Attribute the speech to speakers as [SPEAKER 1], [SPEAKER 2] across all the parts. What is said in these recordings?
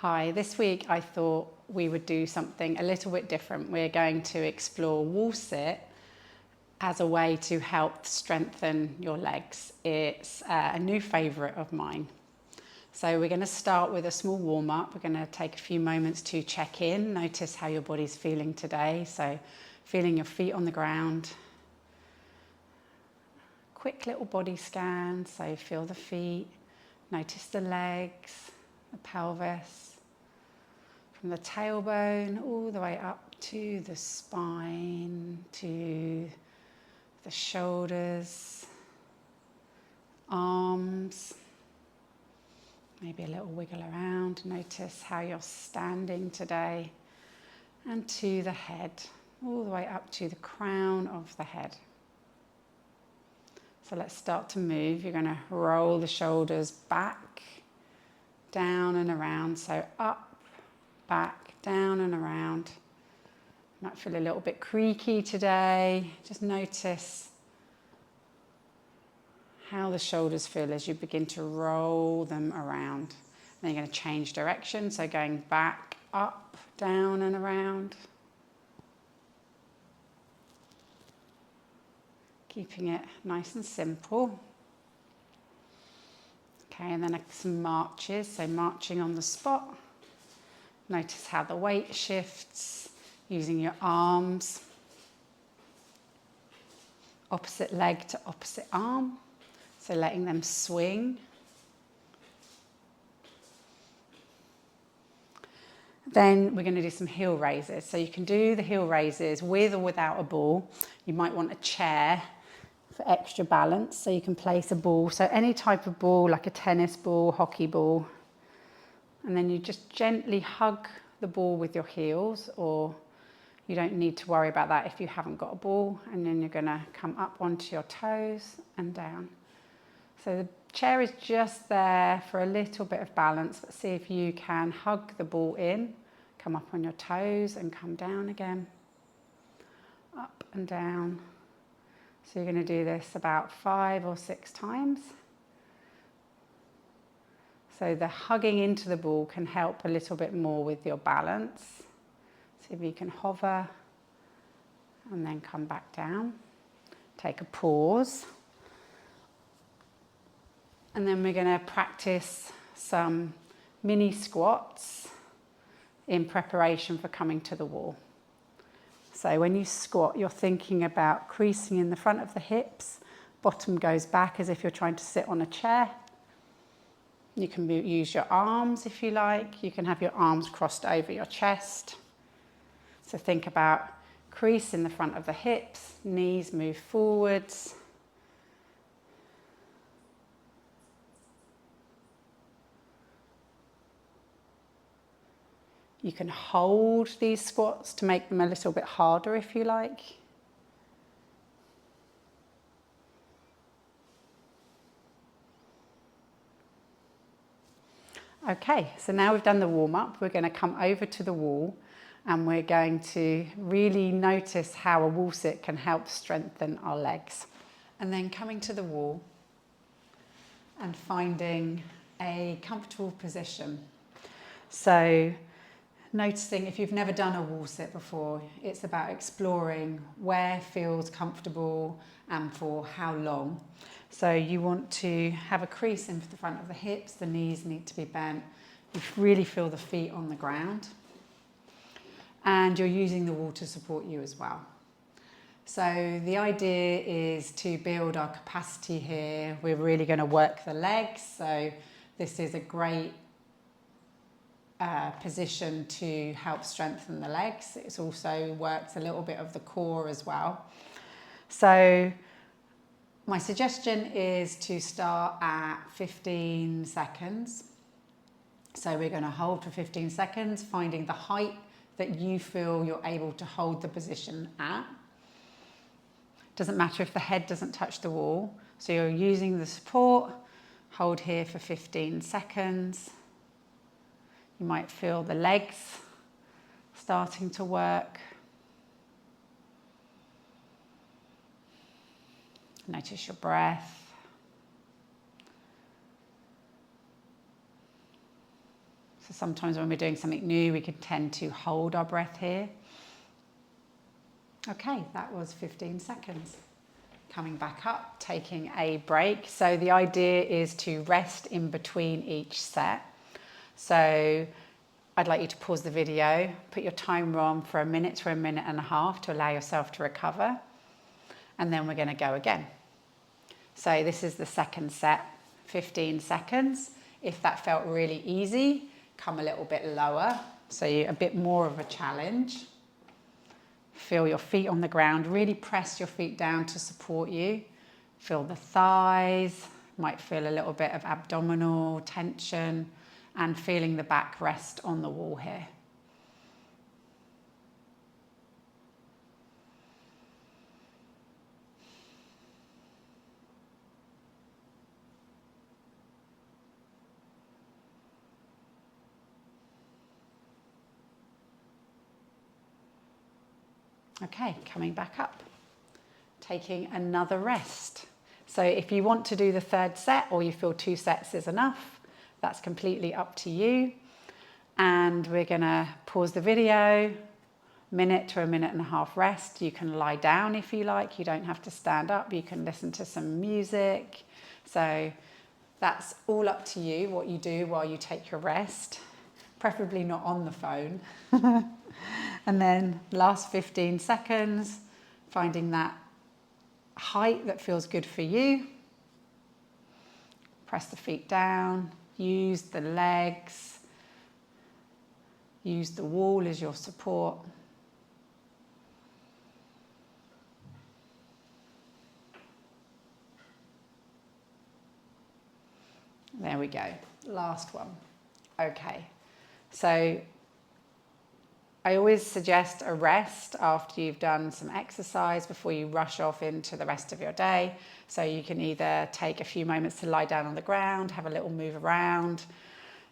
[SPEAKER 1] Hi, this week I thought we would do something a little bit different. We're going to explore wall sit as a way to help strengthen your legs. It's a new favourite of mine. So we're going to start with a small warm up. We're going to take a few moments to check in, notice how your body's feeling today. So feeling your feet on the ground. Quick little body scan, so feel the feet, notice the legs, the pelvis. From the tailbone all the way up to the spine, to the shoulders, arms, maybe a little wiggle around. Notice how you're standing today, and to the head, all the way up to the crown of the head. So let's start to move. You're going to roll the shoulders back, down and around, so up, back, down and around. You might feel a little bit creaky today. Just notice how the shoulders feel as you begin to roll them around. Then you're going to change direction, so going back, up, down and around. Keeping it nice and simple. Okay, and then some marches, so marching on the spot. Notice how the weight shifts, using your arms. Opposite leg to opposite arm, so letting them swing. Then we're going to do some heel raises. So you can do the heel raises with or without a ball. You might want a chair for extra balance, so you can place a ball. So any type of ball, like a tennis ball, hockey ball. And then you just gently hug the ball with your heels, or you don't need to worry about that if you haven't got a ball. And then you're going to come up onto your toes and down. So the chair is just there for a little bit of balance, but see if you can hug the ball in, come up on your toes and come down again, up and down. So you're going to do this about 5 or 6 times. So the hugging into the ball can help a little bit more with your balance. See if you can hover and then come back down. Take a pause. And then we're going to practice some mini squats in preparation for coming to the wall. So when you squat, you're thinking about creasing in the front of the hips. Bottom goes back as if you're trying to sit on a chair. You can use your arms if you like. You can have your arms crossed over your chest. So think about crease in the front of the hips, knees move forwards. You can hold these squats to make them a little bit harder if you like. Okay, so now we've done the warm-up, we're going to come over to the wall and we're going to really notice how a wall sit can help strengthen our legs. And then coming to the wall and finding a comfortable position. So noticing, if you've never done a wall sit before, it's about exploring where feels comfortable and for how long. So you want to have a crease in the front of the hips, the knees need to be bent. You really feel the feet on the ground. And you're using the wall to support you as well. So the idea is to build our capacity here. We're really going to work the legs. So this is a great position to help strengthen the legs. It also works a little bit of the core as well. So my suggestion is to start at 15 seconds. So we're going to hold for 15 seconds, finding the height that you feel you're able to hold the position at. Doesn't matter if the head doesn't touch the wall. So you're using the support, hold here for 15 seconds. You might feel the legs starting to work. Notice your breath. So sometimes when we're doing something new, we can tend to hold our breath here. Okay, that was 15 seconds. Coming back up, taking a break. So the idea is to rest in between each set. So I'd like you to pause the video, put your timer on for 1 minute to 1.5 minutes to allow yourself to recover. And then we're going to go again. So this is the second set, 15 seconds. If that felt really easy, come a little bit lower. So a bit more of a challenge. Feel your feet on the ground, really press your feet down to support you. Feel the thighs, might feel a little bit of abdominal tension, and feeling the back rest on the wall here. Okay, coming back up, taking another rest. So if you want to do the third set or you feel 2 sets is enough, that's completely up to you. And we're gonna pause the video, 1 minute to 1.5 minutes rest. You can lie down if you like, you don't have to stand up, you can listen to some music. So that's all up to you, what you do while you take your rest, preferably not on the phone. And then last 15 seconds, finding that height that feels good for you. Press the feet down, use the legs, use the wall as your support. There we go, last one. Okay, so I always suggest a rest after you've done some exercise before you rush off into the rest of your day. So you can either take a few moments to lie down on the ground, have a little move around,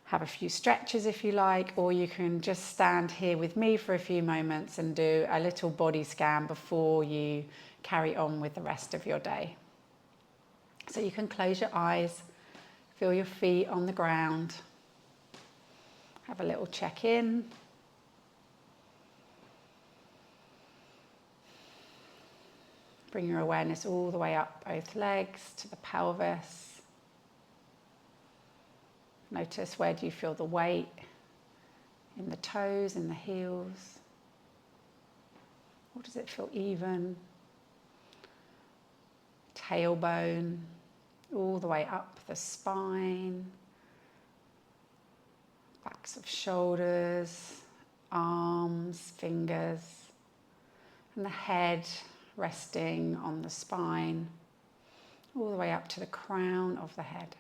[SPEAKER 1] have a few stretches if you like, or you can just stand here with me for a few moments and do a little body scan before you carry on with the rest of your day. So you can close your eyes, feel your feet on the ground, have a little check-in. Bring your awareness all the way up both legs to the pelvis. Notice, where do you feel the weight? In the toes, in the heels? Or does it feel even? Tailbone, all the way up the spine. Backs of shoulders, arms, fingers. And the head resting on the spine, all the way up to the crown of the head.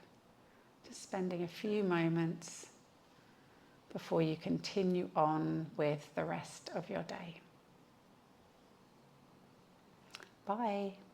[SPEAKER 1] Just spending a few moments before you continue on with the rest of your day. Bye.